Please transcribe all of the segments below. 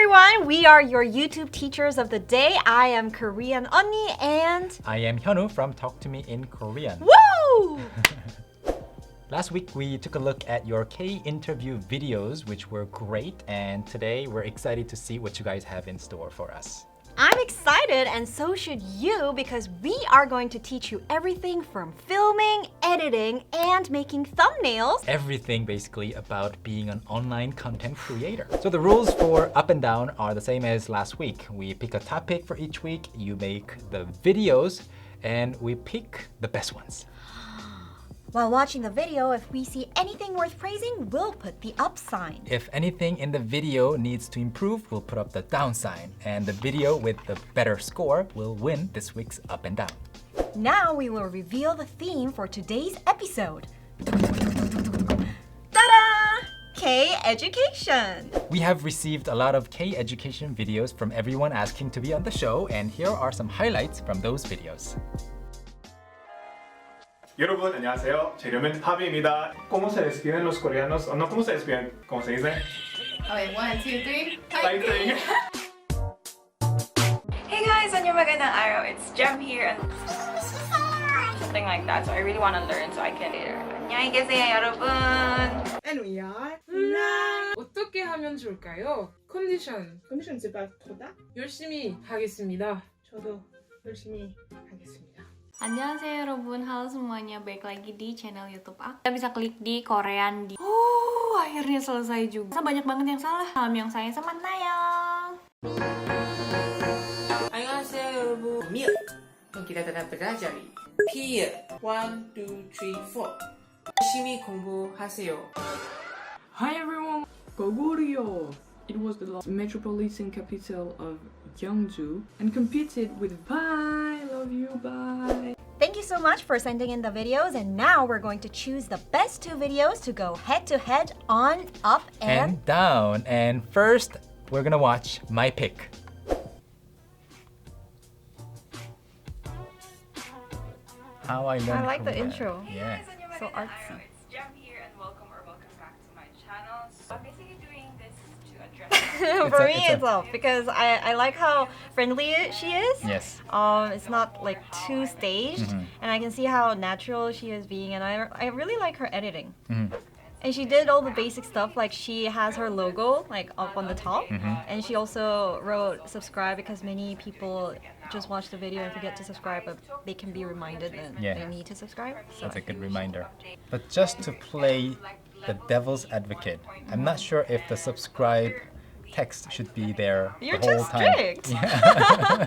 everyone, we are your YouTube teachers of the day. I am Korean Unnie and I am Hyunwoo from Talk to Me in Korean. Woo! Last week we took a look at your K-interview videos, which were great, and today we're excited to see what you guys have in store for us. I'm excited, and so should you, because we are going to teach you everything from filming, editing, and making thumbnails. Everything basically about being an online content creator. So the rules for Up and Down are the same as last week. We pick a topic for each week, you make the videos, and we pick the best ones. While watching the video, if we see anything worth praising, we'll put the up sign. If anything in the video needs to improve, we'll put up the down sign. And the video with the better score will win this week's Up and Down. Now we will reveal the theme for today's episode. Ta-da! K-education! We have received a lot of K-education videos from everyone asking to be on the show, and here are some highlights from those videos. 여러분 안녕하세요. 제 이름은 하비입니다. ¿Cómo se despiden los coreanos? No, ¿cómo se despiden? ¿Cómo se dice? Okay, 1, 2, 3. Fighting. Hey guys, 안녕 magandang araw. It's Jem here and something like that. So I really want to learn so I can later. 안녕히 계세요, 여러분. And we are 어떻게 하면 좋을까요? 컨디션 c'est pas trop tard. 열심히 하겠습니다. 저도 열심히 하겠습니다. Annyeonghaseyo 여러분, halo semuanya, balik lagi di channel YouTube aku. Kita bisa klik di Korean di. Akhirnya selesai juga. Banyak banget yang salah. Salam yang saya sama Nayang. 안녕하세요 여러분. 밀. kita tetap belajar. P 1, 2, 3, 4. 열심히 공부하세요. Hi everyone, Goguryeo. It was the metropolitan capital of Gyeongju and competed with Bye, love you, bye. Thank you so much for sending in the videos, and now we're going to choose the best two videos to go head-to-head on Up and Down. And first, we're gonna watch my pick. How I learned I like the Korean. intro. Yeah. So artsy. It's Jem here and welcome back to my channel. So I'm basically doing this to address For me, it's a- it's off because I like how friendly she is. Yes. It's not like too staged, and I can see how natural she is being, and I really like her editing. And she did all the basic stuff, like she has her logo like up on the top, and she also wrote subscribe because many people just watch the video and forget to subscribe, but they can be reminded that Yeah. they need to subscribe. So That's a good reminder. But just to play the devil's advocate, I'm not sure if the subscribe text should be there You're the whole too time. strict. Yeah. Our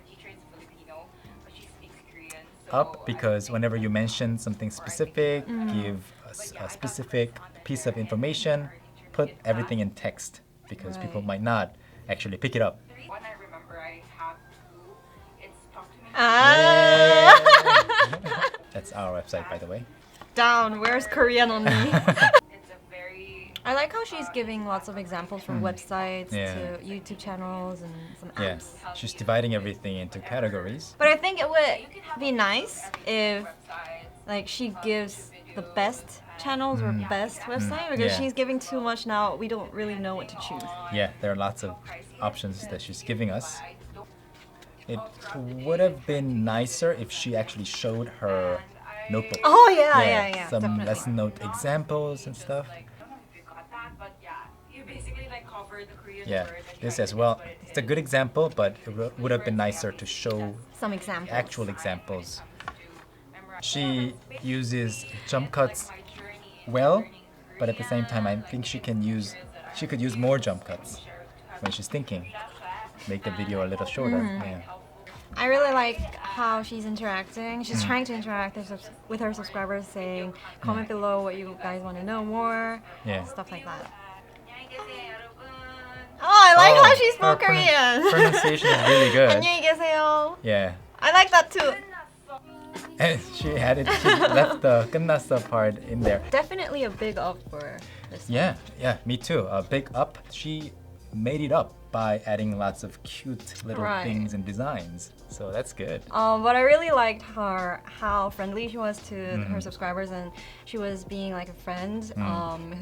teacher is Filipino, but she speaks Korean. So Up because whenever you mention something specific, give a specific piece of information, put everything in text because people might not actually pick it up. When I remember I have to, it's Talk to Me. That's our website, by the way. Down. Where's Korean on me? It's a very I like how she's giving lots of examples from websites Yeah. to YouTube channels and some Yeah, apps. she's dividing everything into categories. But I think it would be nice if like she gives the best channels or best website, because Yeah. she's giving too much now. We don't really know what to choose. Yeah, there are lots of options that she's giving us. It would have been nicer if she actually showed her notebook. Oh yeah, Some definitely. lesson note examples and stuff. I don't know if you got that, but yeah, you basically like cover the Korean Yeah, word and this try as to well. put it It's a good example, but it would have been nicer to show Some examples. actual examples. She uses jump cuts well, but at the same time, I think she could use more jump cuts when she's thinking. Make the video a little shorter. Yeah. I really like how she's interacting. She's trying to interact with her subscribers, saying comment below what you guys want to know more, Yeah. stuff like that. Oh, I like how she spoke her Korean. pronunciation is really good. 안녕히 계세요. Yeah. I like that too. And she left the 끝났어 part in there. Definitely a big up for this. Yeah, me too. A big up. She made it up by adding lots of cute little Right. things and designs. So that's good. But I really liked how friendly she was to her subscribers, and she was being like a friend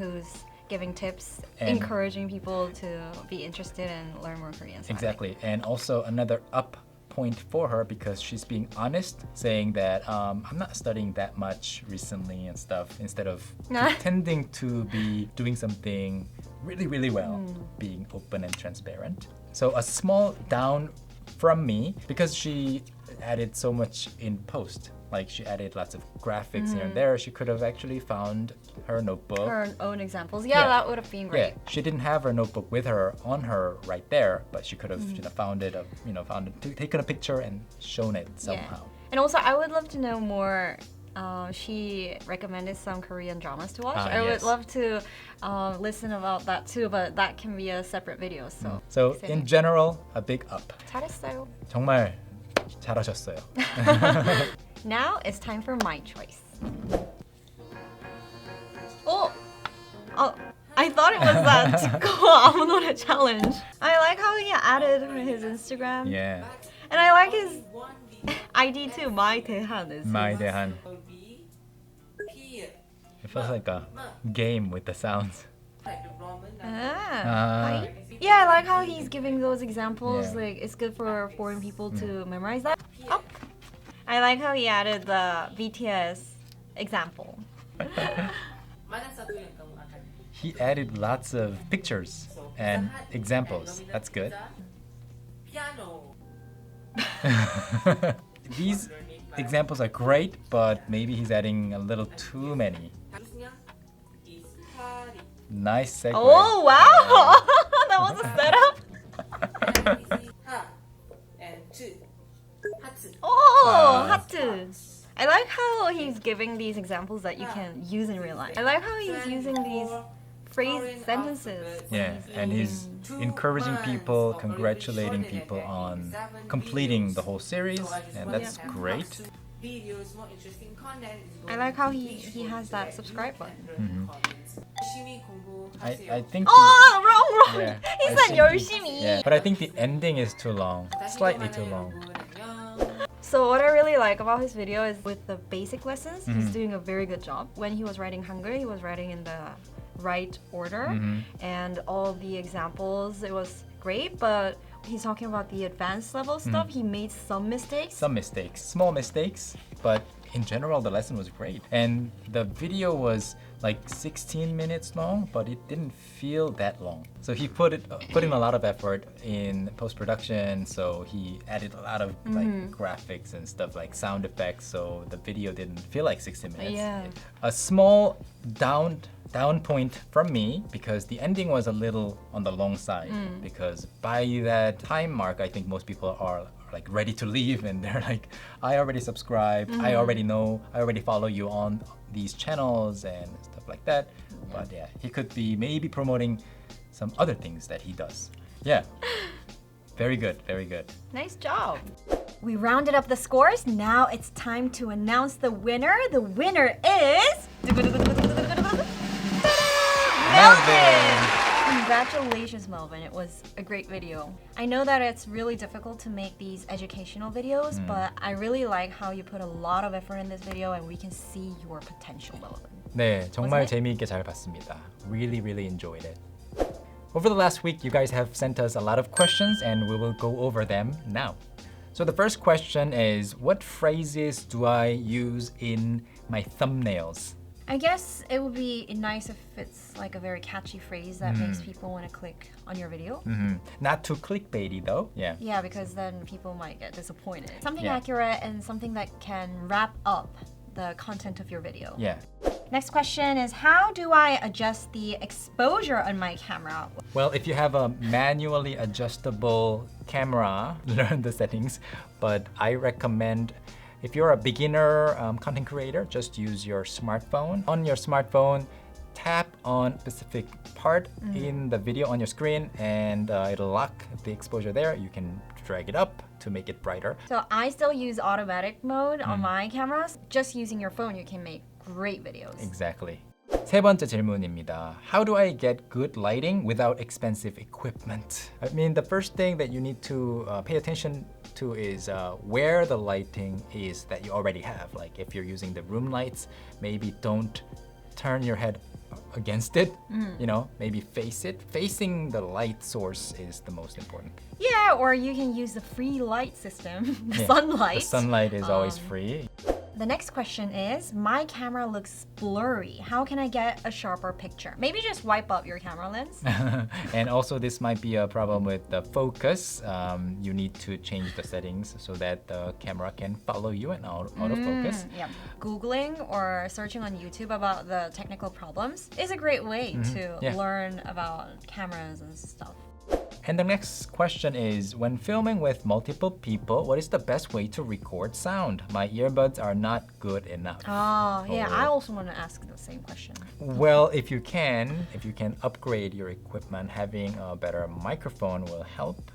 who's giving tips, And- encouraging people to be interested and learn more Korean. So I Exactly. And also another up point for her because she's being honest, saying that I'm not studying that much recently and stuff, instead of pretending to be doing something really, really well, being open and transparent. So a small down from me because she added so much in post. Like she added lots of graphics here and there. She could have actually found her notebook. Her own examples. Yeah, that would have been great. Yeah, she didn't have her notebook with her on her right there, but she could have found it, taken a picture and shown it somehow. Yeah. And also, I would love to know more. She recommended some Korean dramas to watch. I would love to listen about that too, but that can be a separate video. So, in general, a big up. 잘했어요. 정말 잘하셨어요. Now it's time for my choice. Oh, I thought it was that Go 아무 노래 challenge. I like how he added his Instagram. Yeah. And I like his ID too. My 대한 is. My 대한. P It feels like a game with the sounds. Ah. Yeah, I like how he's giving those examples. Yeah. Like it's good for foreign people to memorize that. Oh. I like how he added the BTS example. He added lots of pictures and examples. That's good. Piano. These examples are great, but maybe he's adding a little too many. is party. Nice segue. Oh wow! That was a setup. Ha and two. Hatsu. Oh, 하트. I like how he's giving these examples that you can use in real life. I like how he's using these phrase sentences. Yeah, and he's encouraging people, congratulating people on completing the whole series, and that's great. Videos, more interesting content. I like how he has that subscribe button. 열심히 공부하세요. I think. Oh, wrong. Yeah, He I said think 열심히. Yeah, but I think the ending is too long, slightly too long. So what I really like about his video is with the basic lessons, he's doing a very good job. When he was writing Hangul, he was writing in the right order, and all the examples, it was great, but he's talking about the advanced level stuff, he made some mistakes. Some mistakes, small mistakes, but in general the lesson was great. And the video was like 16 minutes long, but it didn't feel that long. So he put in a lot of effort in post-production, so he added a lot of like graphics and stuff like sound effects, so the video didn't feel like 60 minutes. Yeah. A small down point from me because the ending was a little on the long side, because by that time mark I think most people are like ready to leave and they're like, I already subscribed, I already know, I already follow you on these channels and stuff like that. But yeah, he could be maybe promoting some other things that he does. Yeah. Very good, very good. Nice job. We rounded up the scores. Now it's time to announce the winner. The winner is Melvin! Congratulations, Melvin. It was a great video. I know that it's really difficult to make these educational videos, but I really like how you put a lot of effort in this video and we can see your potential, Melvin. 네, 정말 재미있게 잘 봤습니다. Really, really enjoyed it. Over the last week, you guys have sent us a lot of questions and we will go over them now. So the first question is, what phrases do I use in my thumbnails? I guess it would be nice if it's like a very catchy phrase that makes people want to click on your video. Not too clickbaity though. Yeah. Yeah, because then people might get disappointed. Something Yeah. accurate and something that can wrap up the content of your video. Yeah. Next question is, how do I adjust the exposure on my camera? Well, if you have a manually adjustable camera, learn the settings. But I recommend, if you're a beginner content creator, just use your smartphone. On your smartphone, tap on a specific part in the video on your screen and it'll lock the exposure there. You can drag it up to make it brighter. So I still use automatic mode on my cameras. Just using your phone, you can make great videos. Exactly. 세 번째 질문입니다. How do I get good lighting without expensive equipment? I mean, the first thing that you need to pay attention to is where the lighting is that you already have. Like if you're using the room lights, maybe don't turn your head against it. You know, maybe face it. Facing the light source is the most important. Yeah, or you can use the free light system, the Yeah, sunlight. The sunlight is always free. The next question is, my camera looks blurry. How can I get a sharper picture? Maybe just wipe out your camera lens. And also this might be a problem with the focus. You need to change the settings so that the camera can follow you and autofocus. Yeah. Googling or searching on YouTube about the technical problems is a great way to learn about cameras and stuff. And the next question is, when filming with multiple people, what is the best way to record sound? My earbuds are not good enough. Oh, yeah, I also want to ask the same question. Well, if you can upgrade your equipment, having a better microphone will help.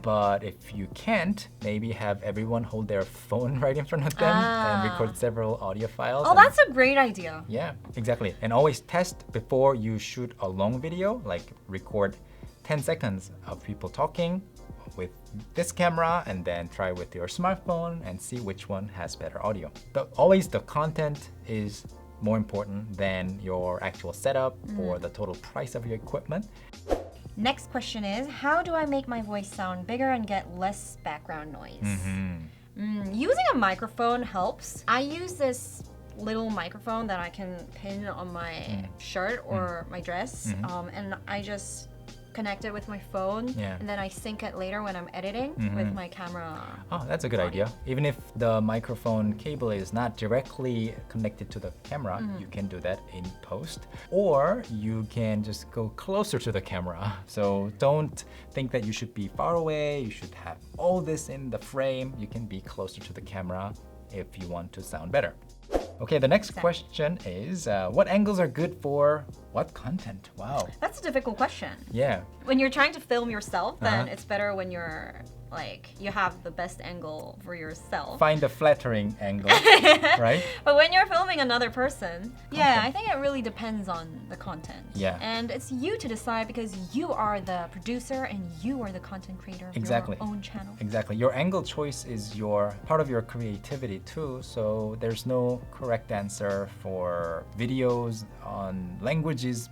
But if you can't, maybe have everyone hold their phone right in front of them and record several audio files. Oh, that's a great idea. Yeah, exactly. And always test before you shoot a long video, like record 10 seconds of people talking with this camera and then try with your smartphone and see which one has better audio. But always the content is more important than your actual setup or the total price of your equipment. Next question is, how do I make my voice sound bigger and get less background noise? Using a microphone helps. I use this little microphone that I can pin on my shirt or my dress, and I just connect it with my phone, and then I sync it later when I'm editing with my camera. Oh, that's a good idea. Even if the microphone cable is not directly connected to the camera, you can do that in post. Or you can just go closer to the camera. So don't think that you should be far away, you should have all this in the frame. You can be closer to the camera if you want to sound better. Okay, the next question is, what angles are good for what content? Wow. That's a difficult question. Yeah. When you're trying to film yourself, then it's better when you're like, you have the best angle for yourself. Find a flattering angle, right? But when you're filming another person, yeah, I think it really depends on the content. Yeah. And it's you to decide because you are the producer and you are the content creator of Exactly. your own channel. Exactly. Your angle choice is part of your creativity too, so there's no correct answer for videos on languages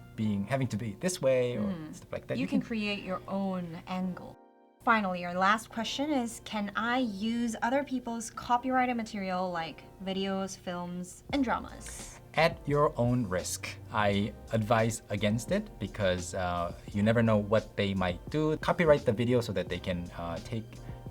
having to be this way or stuff like that. You can create your own angle. Finally, our last question is, can I use other people's copyrighted material like videos, films, and dramas? At your own risk. I advise against it because you never know what they might do. Copyright the video so that they can take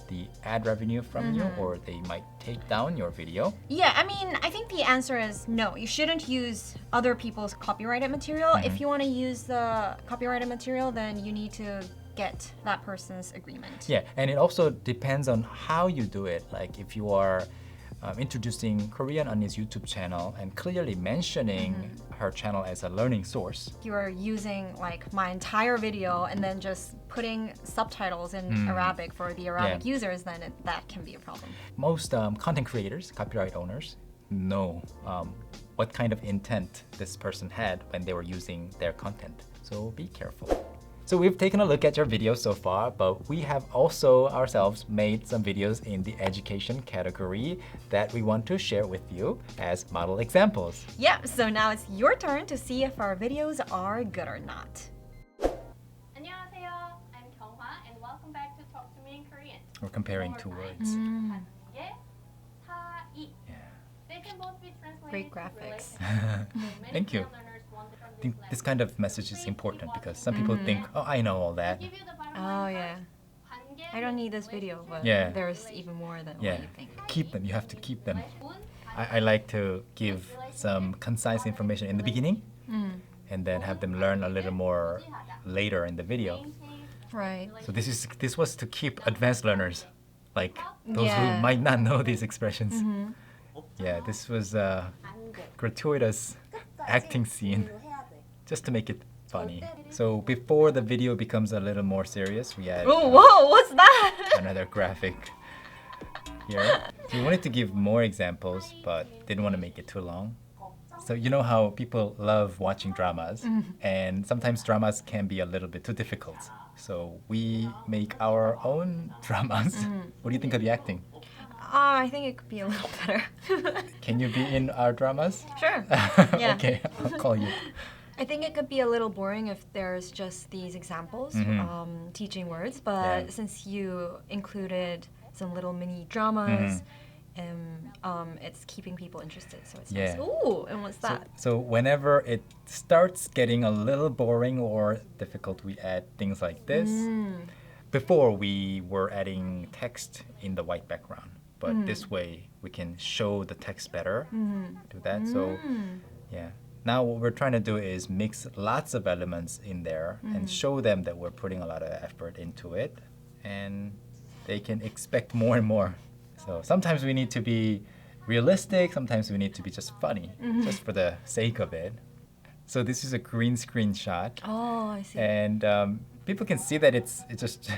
the ad revenue from you, or they might take down your video. Yeah, I mean, I think the answer is no. You shouldn't use other people's copyrighted material. If you want to use the copyrighted material, then you need to get that person's agreement. Yeah, and it also depends on how you do it. Like if you are introducing Korean Unnie's YouTube channel and clearly mentioning her channel as a learning source. You are using like my entire video and then just putting subtitles in Arabic for the Arabic users, then that can be a problem. Most content creators, copyright owners, know what kind of intent this person had when they were using their content. So be careful. So we've taken a look at your videos so far, but we have also ourselves made some videos in the education category that we want to share with you as model examples. Yep, so now it's your turn to see if our videos are good or not. 안녕하세요. I'm Kyunghwa and welcome back to Talk to Me in Korean. We're comparing two words. 예, 사이. They can both be translated Great graphics. Thank you. I think this kind of message is important because some people think, oh, I know all that. Oh yeah. I don't need this video, but Yeah. there's even more than Yeah, what you think. keep them. You have to keep them. I like to give some concise information in the beginning and then have them learn a little more later in the video. Right. So this was to keep advanced learners, like those Yeah. who might not know these expressions. Yeah, this was a gratuitous acting scene just to make it funny. So before the video becomes a little more serious, we had Oh, whoa, what's that? another graphic here. We wanted to give more examples, but didn't want to make it too long. So you know how people love watching dramas, and sometimes dramas can be a little bit too difficult. So we make our own dramas. What do you think of the acting? I think it could be a little better. Can you be in our dramas? Sure. Yeah. Okay, I'll call you. I think it could be a little boring if there's just these examples, teaching words, but since you included some little mini dramas, it's keeping people interested, so it's nice. Ooh, and what's that? So whenever it starts getting a little boring or difficult, we add things like this. Before we were adding text in the white background, but this way we can show the text better. Do that. So yeah. Now what we're trying to do is mix lots of elements in there and show them that we're putting a lot of effort into it, and they can expect more and more. So sometimes we need to be realistic, sometimes we need to be just funny, just for the sake of it. So this is a green screen shot. Oh, I see. And people can see that it's just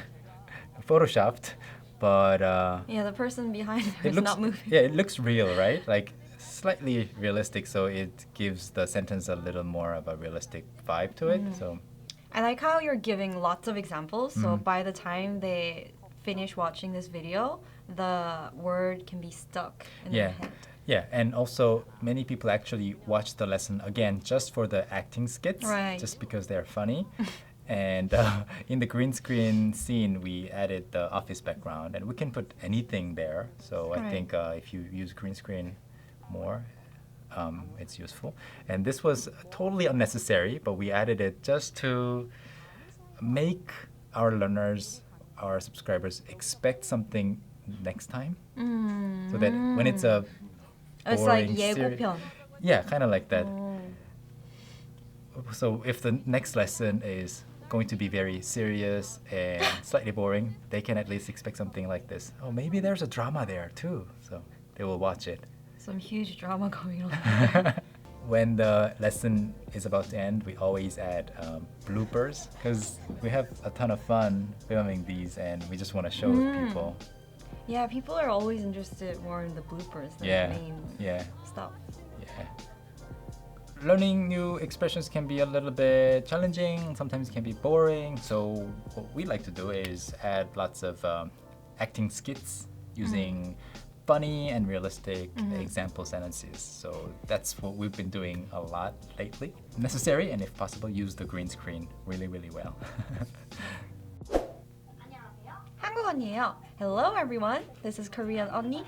photoshopped, but yeah, the person behind her it is looks, not moving. yeah, it looks real, right? Like slightly realistic, so it gives the sentence a little more of a realistic vibe to it. So I like how you're giving lots of examples, so by the time they finish watching this video, the word can be stuck in their head. Yeah, and also many people actually watch the lesson again just for the acting skits, just because they're funny. And in the green screen scene, we added the office background, and we can put anything there. So I think if you use green screen more, it's useful. And this was totally unnecessary, but we added it just to make our learners, our subscribers, expect something next time. So that when it's a it's like boring 예고편. Yeah, kind of like that. So if the next lesson is going to be very serious and slightly boring, they can at least expect something like this. Oh, maybe there's a drama there too. So they will watch it. Some huge drama going on. When the lesson is about to end, we always add bloopers because we have a ton of fun filming these, and we just want to show people. Yeah, people are always interested more in the bloopers than the main stuff. Yeah. Learning new expressions can be a little bit challenging, sometimes it can be boring. So what we like to do is add lots of acting skits using funny and realistic example sentences. So that's what we've been doing a lot lately. Necessary, and if possible, use the green screen really, really well. 한국언니예요. Hello everyone, this is Korean Unnie.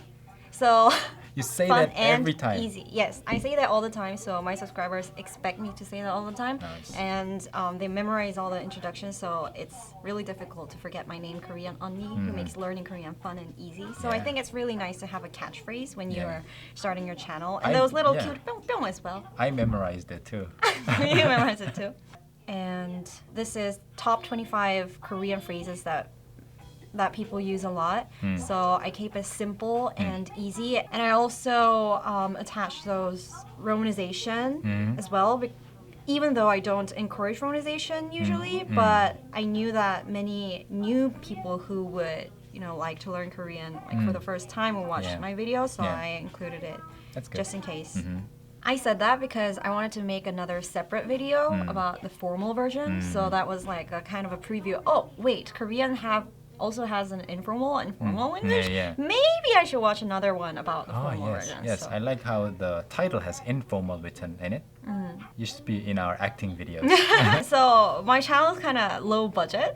So You say fun that and every time. easy. Yes, I say that all the time, so my subscribers expect me to say that all the time. Nice. And they memorize all the introductions, so it's really difficult to forget my name, Korean Unnie, who makes learning Korean fun and easy. So I think it's really nice to have a catchphrase when you're starting your channel. And those little cute 뿅뿅 as well. I memorized it too. You memorize it too. And this is top 25 Korean phrases that people use a lot. So I keep it simple and easy. And I also attach those romanization as well, even though I don't encourage romanization usually, but I knew that many new people who would like to learn Korean for the first time will watch my video, so I included it just in case. I said that because I wanted to make another separate video about the formal version, so that was like a kind of a preview. Oh wait, Korean also has an informal and formal English. Maybe I should watch another one about the formal version. Yes, so. I like how the title has informal written in it. You should be in our acting videos. So my channel is kind of low budget.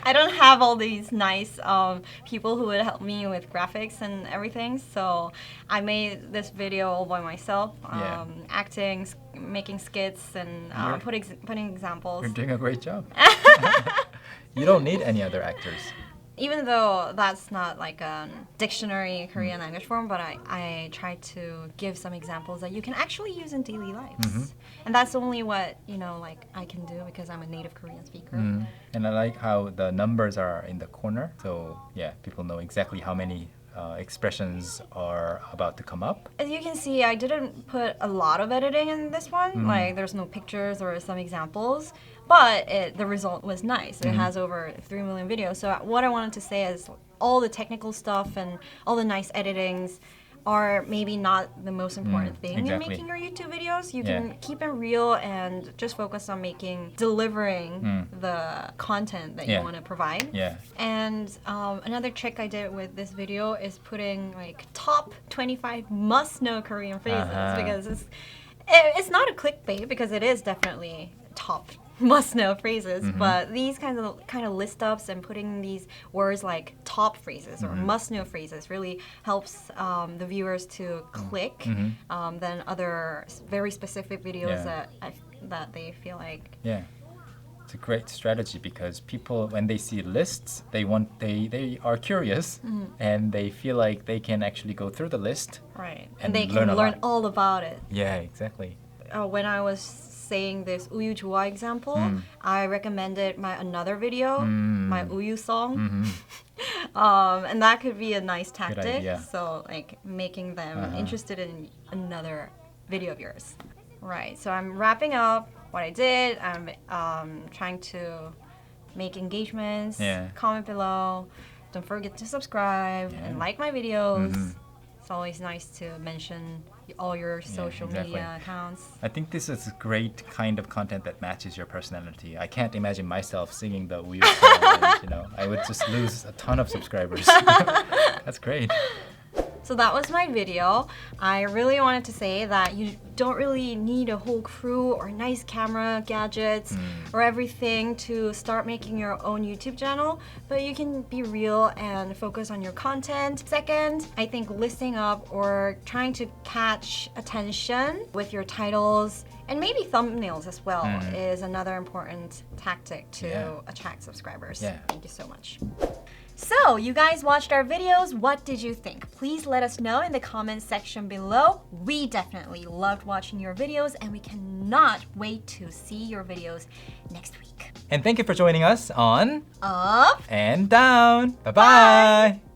I don't have all these nice people who would help me with graphics and everything. So I made this video all by myself, acting, making skits, and putting examples. You're doing a great job. You don't need any other actors. Even though that's not like a dictionary Korean language form, but I try to give some examples that you can actually use in daily lives. And that's only what, I can do because I'm a native Korean speaker. And I like how the numbers are in the corner. So yeah, people know exactly how many expressions are about to come up. As you can see, I didn't put a lot of editing in this one. Like there's no pictures or some examples. But the result was nice. It has over 3 million videos. So what I wanted to say is all the technical stuff and all the nice editings are maybe not the most important thing in making your YouTube videos. You can keep it real and just focus on delivering the content that you want to provide. And another trick I did with this video is putting like top 25 must-know Korean phrases because It's not a clickbait because it is definitely top must-know phrases, but these kind of list ups and putting these words like top phrases or must-know phrases really helps the viewers to click than other very specific videos that they feel like. Yeah. It's a great strategy because people, when they see lists, they are curious and they feel like they can actually go through the list. Right. And they can learn all about it. Yeah, exactly. When I was saying this 우유 좋아 example, I recommended another video, my 우유 song. And that could be a nice tactic. So like making them interested in another video of yours. Right. So I'm wrapping up what I did. I'm trying to make engagements. Comment below. Don't forget to subscribe and like my videos. It's always nice to mention all your social media accounts. I think this is a great kind of content that matches your personality. I can't imagine myself singing the 우유 song. And, I would just lose a ton of subscribers. That's great. So that was my video. I really wanted to say that you don't really need a whole crew or nice camera gadgets or everything to start making your own YouTube channel, but you can be real and focus on your content. Second, I think listing up or trying to catch attention with your titles and maybe thumbnails as well is another important tactic to attract subscribers. Thank you so much. So, you guys watched our videos. What did you think? Please let us know in the comments section below. We definitely loved watching your videos and we cannot wait to see your videos next week. And thank you for joining us on Up and Down. Bye-bye.